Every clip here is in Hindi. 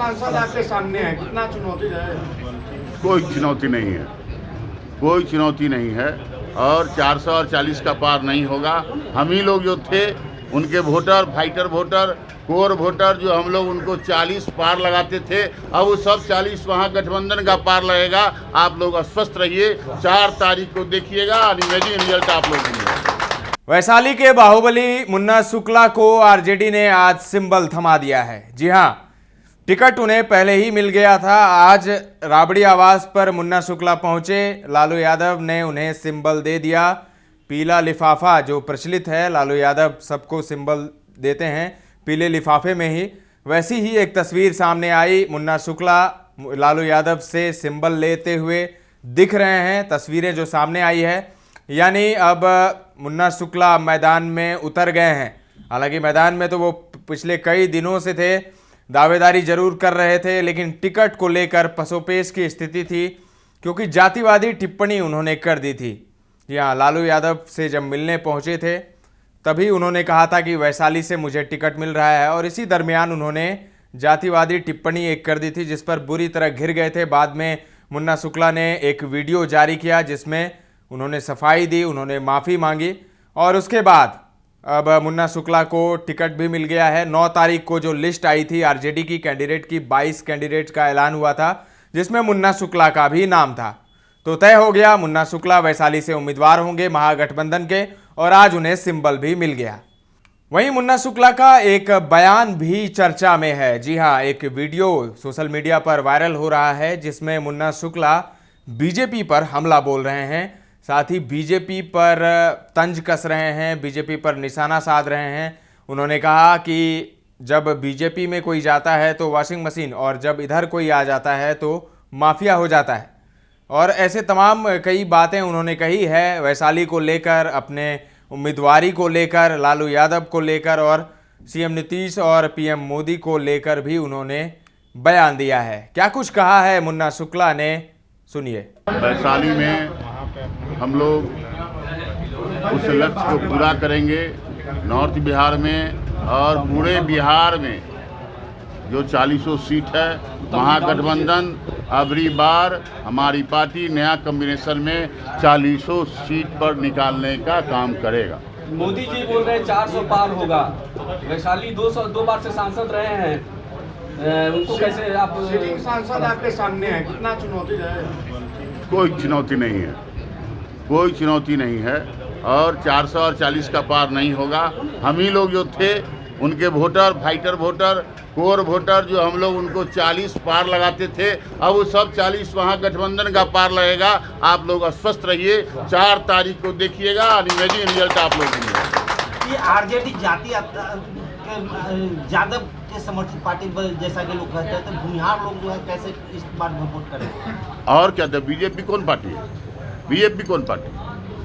सांसद आपके सामने है, कितना चुनौती है? कोई चुनौती नहीं है, कोई चुनौती नहीं है और 440 का पार नहीं होगा। हम ही लोग जो थे उनके voter, fighter voter, core voter जो हम लोग उनको 40 पार लगाते थे, अब वो सब 40 वहाँ गठबंधन का पार लगेगा। आप लोग अस्वस्थ रहिए, 4 तारीख को देखिएगा, इमेजिन रिजल्ट आप लोग मिलेगा। वैशाली के बाहुबली मुन्ना शुक्ला को आरजेडी ने आज सिंबल थमा दिया है। जी हां, टिकट उन्हें पहले ही मिल गया था। आज राबड़ी आवास पर मुन्ना शुक्ला पहुंचे, लालू यादव ने उन्हें सिंबल दे दिया। पीला लिफाफा जो प्रचलित है, लालू यादव सबको सिंबल देते हैं पीले लिफाफे में ही, वैसी ही एक तस्वीर सामने आई। मुन्ना शुक्ला लालू यादव से सिंबल लेते हुए दिख रहे हैं। तस्वीरें जो सामने आई है, यानी अब मुन्ना शुक्ला मैदान में उतर गए हैं। हालांकि मैदान में तो वो पिछले कई दिनों से थे, दावेदारी जरूर कर रहे थे, लेकिन टिकट को लेकर पसोपेश की स्थिति थी, क्योंकि जातिवादी टिप्पणी उन्होंने कर दी थी। जी हाँ, लालू यादव से जब मिलने पहुंचे थे तभी उन्होंने कहा था कि वैशाली से मुझे टिकट मिल रहा है, और इसी दरमियान उन्होंने जातिवादी टिप्पणी एक कर दी थी, जिस पर बुरी तरह घिर गए थे। बाद में मुन्ना शुक्ला ने एक वीडियो जारी किया जिसमें उन्होंने सफाई दी, उन्होंने माफ़ी मांगी, और उसके बाद अब मुन्ना शुक्ला को टिकट भी मिल गया है। 9 तारीख को जो लिस्ट आई थी आरजेडी की कैंडिडेट की, 22 कैंडिडेट का ऐलान हुआ था, जिसमें मुन्ना शुक्ला का भी नाम था। तो तय हो गया, मुन्ना शुक्ला वैशाली से उम्मीदवार होंगे महागठबंधन के, और आज उन्हें सिंबल भी मिल गया। वहीं मुन्ना शुक्ला का एक बयान भी चर्चा में है। जी हाँ, एक वीडियो सोशल मीडिया पर वायरल हो रहा है जिसमें मुन्ना शुक्ला बीजेपी पर हमला बोल रहे हैं, साथ ही बीजेपी पर तंज कस रहे हैं, बीजेपी पर निशाना साध रहे हैं। उन्होंने कहा कि जब बीजेपी में कोई जाता है तो वॉशिंग मशीन, और जब इधर कोई आ जाता है तो माफिया हो जाता है। और ऐसे तमाम कई बातें उन्होंने कही है वैशाली को लेकर, अपने उम्मीदवारी को लेकर, लालू यादव को लेकर, और सीएम नीतीश और पीएम मोदी को लेकर भी उन्होंने बयान दिया है। क्या कुछ कहा है मुन्ना शुक्ला ने, सुनिए। वैशाली में हम लोग उस लक्ष्य को पूरा करेंगे। नॉर्थ बिहार में और पूरे बिहार में जो 40 सीट है, महागठबंधन अबरी बार हमारी पार्टी नया कॉम्बिनेशन में 40 सीट पर निकालने का काम करेगा। मोदी जी बोल रहे हैं 400 पार होगा। वैशाली 2 बार से सांसद रहे हैं, उनको कैसे आप? सिटिंग सांसद आपके सामने है, कितना चुनौती है? कोई चुनौती नहीं है, कोई चुनौती नहीं है और 440 का पार नहीं होगा। हम ही लोग जो थे उनके voter, fighter voter, core voter जो हम लोग उनको 40 पार लगाते थे, अब वो सब 40 वहाँ गठबंधन का पार लगेगा। आप लोग अस्वस्थ रहिए, 4 तारीख को देखिएगा, इमेजिन रिजल्ट आप लोग मिलेगा। ये आरजेडी जाति यादव के समर्थित पार्टी जैसा कि लोग कहते हैं, तो भूमिहार लोग जो है कैसे इस बार वोट करें? और क्या था, बीजेपी कौन पार्टी है? बीजेपी कौन पार्टी?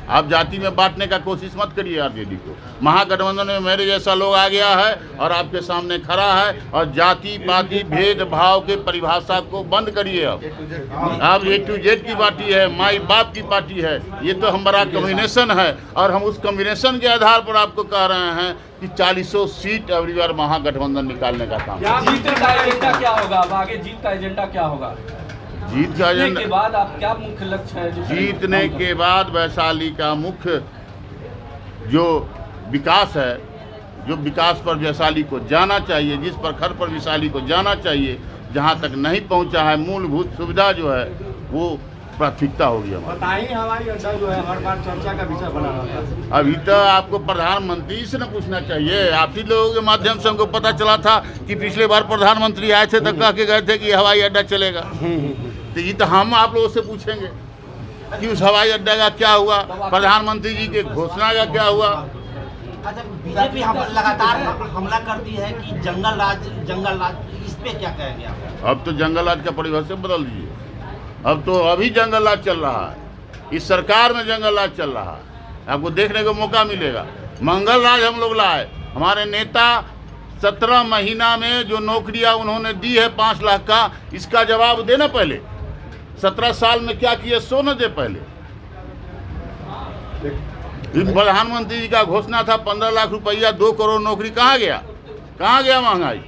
आप जाति में बांटने का कोशिश मत करिए आरजेडी को। महागठबंधन में मेरे जैसा लोग आ गया है और आपके सामने खड़ा है, और जाति पाति भेदभाव के परिभाषा को बंद करिए। अब A to Z की पार्टी है, माई बाप की पार्टी है। ये तो हमारा कॉम्बिनेशन है, और हम उस कॉम्बिनेशन के आधार पर आपको कह रहे हैं कि 40 सीट अगली बार महागठबंधन निकालने का काम। जीत का एजेंडा क्या होगा? अब आगे जीत का एजेंडा क्या होगा? जीत का एजेंडा के बाद आप क्या मुख्य लक्ष्य है? जीतने के बाद वैशाली का मुख्य जो विकास है, जो विकास पर वैशाली को जाना चाहिए, जिस प्रखर पर वैशाली को जाना चाहिए, जहां तक नहीं पहुंचा है, मूलभूत सुविधा जो है वो प्राथमिकता होगी हमारी। बताइए, हवाई अड्डा जो है हर बार चर्चा का विषय बना रहता है। अभी तो आपको प्रधानमंत्री से न पूछना चाहिए। आप ही लोगों के माध्यम से हमको पता चला था कि पिछले बार प्रधानमंत्री आए थे तो कह के गए थे कि हवाई अड्डा चलेगा। तो ये तो हम आप लोगों से पूछेंगे कि उस हवाई अड्डा का क्या हुआ, प्रधानमंत्री जी के घोषणा का क्या हुआ। अच्छा, बीजेपी लगातार हमला करती है कि जंगल राज, इस पे क्या कहेंगे आप? अब तो जंगल राज का परिभाषा बदल दीजिए। अब तो अभी जंगल राज चल रहा है, इस सरकार में जंगल राज चल रहा है, आपको देखने को मौका मिलेगा। मंगल राज हम लोग लाए, हमारे नेता 17 महीना में जो नौकरियां उन्होंने दी है 5 लाख का, इसका जवाब देना। पहले 17 साल में क्या किए सो न दे। पहले प्रधानमंत्री जी का घोषणा था 15 लाख रुपया, 2 करोड़ नौकरी, कहाँ गया? कहाँ गया महंगाई?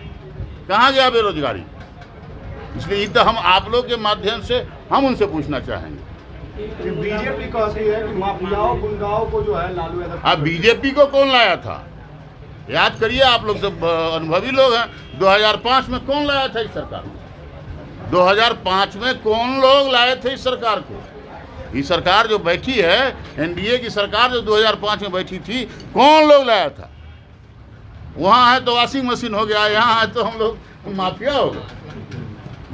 कहाँ गया बेरोजगारी? इसलिए तो हम आप लोग के माध्यम से हम उनसे पूछना चाहेंगे। बीजेपी कहती है कि माफियाओं गुंडाओं को जो है लालू यादव। अब बीजेपी को कौन लाया था? याद करिए, आप लोग तो अनुभवी लोग हैं। 2005 में कौन लाया था इस सरकार को? 2005 में कौन लोग लाए थे इस सरकार को? ये सरकार जो बैठी है, एनडीए की सरकार जो 2005 में बैठी थी, कौन लोग लाया था? वहाँ है तो वॉशिंग मशीन हो गया, यहाँ है तो हम लोग माफिया हो गए।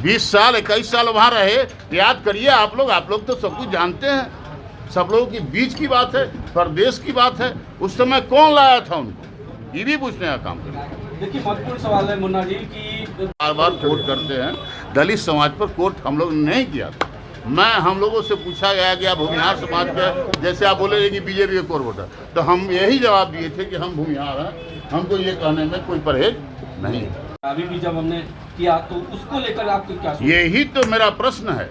20 साल 21 साल वहाँ रहे। याद करिए, आप लोग तो सब कुछ जानते हैं। सब लोगों के बीच की बात है, प्रदेश की बात है। उस समय कौन लाया था उनको, ये भी पूछने का काम करें। देखिए, महत्वपूर्ण सवाल है मुन्ना जी की बार बार कोर्ट करते हैं। दलित समाज पर कोर्ट हम लोग ने नहीं किया था। हम लोगों से पूछा गया कि आप भूमिहार समाज के, जैसे आप बोले कि बीजेपी के कोर वोटर, तो हम यही जवाब दिए थे कि हम भूमिहार हैं, हमको ये कहने में कोई परहेज नहीं। अभी भी जब हमने किया तो उसको लेकर आपको क्या सोच? यही तो मेरा प्रश्न है।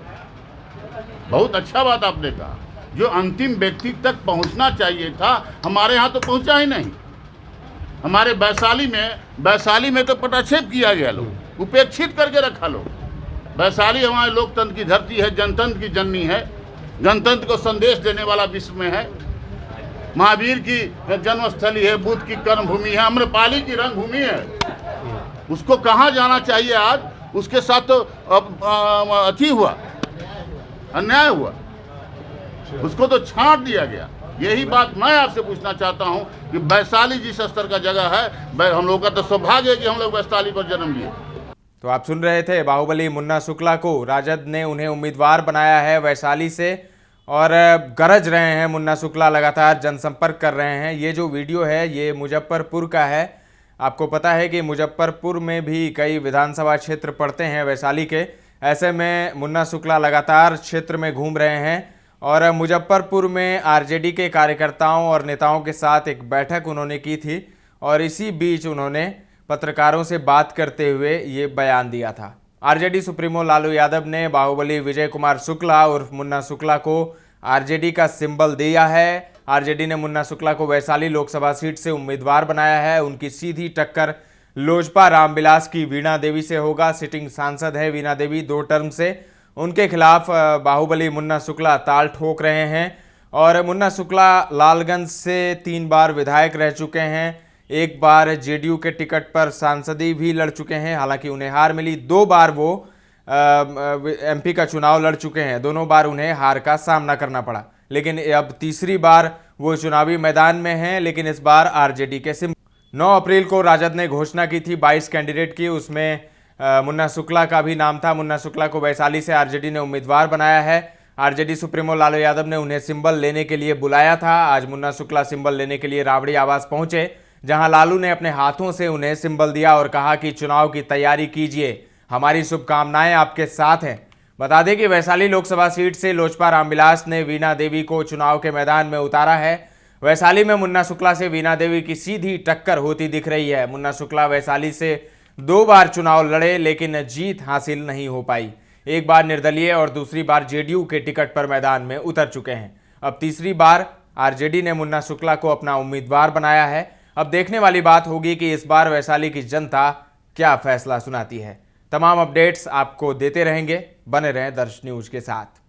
बहुत अच्छा बात आपने कहा। जो अंतिम व्यक्ति तक पहुंचना चाहिए था, हमारे यहाँ तो पहुंचा ही नहीं। हमारे वैशाली में तो पटाक्षेप किया गया, लोग उपेक्षित करके रखा लोग। वैशाली हमारे लोकतंत्र की धरती है, जनतंत्र की जननी है, जनतंत्र को संदेश देने वाला विश्व में है। महावीर की जन्मस्थली है, बुद्ध की कर्मभूमि है, अम्रपाली की रंगभूमि है। उसको कहाँ जाना चाहिए आज? उसके साथ तो अति हुआ, अन्याय हुआ, उसको तो छांट दिया गया। यही बात मैं आपसे पूछना चाहता हूं कि वैशाली जिस स्तर का जगह है, हम लोग का तो सौभाग्य है कि हम लोग वैशाली पर जन्म लिए। तो आप सुन रहे थे बाहुबली मुन्ना शुक्ला को राजद ने उन्हें उम्मीदवार बनाया है वैशाली से, और गरज रहे हैं मुन्ना शुक्ला, लगातार जनसंपर्क कर रहे हैं। ये जो वीडियो है ये मुजफ्फरपुर का है। आपको पता है कि मुजफ्फरपुर में भी कई विधानसभा क्षेत्र पड़ते हैं वैशाली के। ऐसे में मुन्ना शुक्ला लगातार क्षेत्र में घूम रहे हैं और मुजफ्फरपुर में आरजेडी के कार्यकर्ताओं और नेताओं के साथ एक बैठक उन्होंने की थी, और इसी बीच उन्होंने पत्रकारों से बात करते हुए ये बयान दिया था। आरजेडी सुप्रीमो लालू यादव ने बाहुबली विजय कुमार शुक्ला उर्फ मुन्ना शुक्ला को आरजेडी का सिंबल दिया है। आरजेडी ने मुन्ना शुक्ला को वैशाली लोकसभा सीट से उम्मीदवार बनाया है। उनकी सीधी टक्कर लोजपा रामविलास की वीणा देवी से होगा। सिटिंग सांसद है वीणा देवी 2 टर्म से। उनके खिलाफ बाहुबली मुन्ना शुक्ला ताल ठोक रहे हैं। और मुन्ना शुक्ला लालगंज से 3 बार विधायक रह चुके हैं। एक बार जेडीयू के टिकट पर सांसदी भी लड़ चुके हैं, हालांकि उन्हें हार मिली। 2 बार वो एमपी का चुनाव लड़ चुके हैं, दोनों बार उन्हें हार का सामना करना पड़ा। लेकिन अब तीसरी बार वो चुनावी मैदान में हैं, लेकिन इस बार आरजेडी के सिंबल। 9 अप्रैल को राजद ने घोषणा की थी 22 कैंडिडेट की, उसमें मुन्ना शुक्ला का भी नाम था। मुन्ना शुक्ला को वैशाली से आरजेडी ने उम्मीदवार बनाया है। आरजेडी सुप्रीमो लालू यादव ने उन्हें सिंबल लेने के लिए बुलाया था। आज मुन्ना शुक्ला सिंबल लेने के लिए राबड़ी आवास पहुंचे, जहां लालू ने अपने हाथों से उन्हें सिंबल दिया और कहा कि चुनाव की तैयारी कीजिए, हमारी शुभकामनाएं आपके साथ हैं। बता दें कि वैशाली लोकसभा सीट से लोजपा रामविलास ने वीणा देवी को चुनाव के मैदान में उतारा है। वैशाली में मुन्ना शुक्ला से वीणा देवी की सीधी टक्कर होती दिख रही है। मुन्ना शुक्ला वैशाली से 2 बार चुनाव लड़े, लेकिन जीत हासिल नहीं हो पाई। एक बार निर्दलीय और दूसरी बार जेडीयू के टिकट पर मैदान में उतर चुके हैं। अब तीसरी बार आरजेडी ने मुन्ना शुक्ला को अपना उम्मीदवार बनाया है। अब देखने वाली बात होगी कि इस बार वैशाली की जनता क्या फैसला सुनाती है। तमाम अपडेट्स आपको देते रहेंगे, बने रहें दर्श न्यूज के साथ।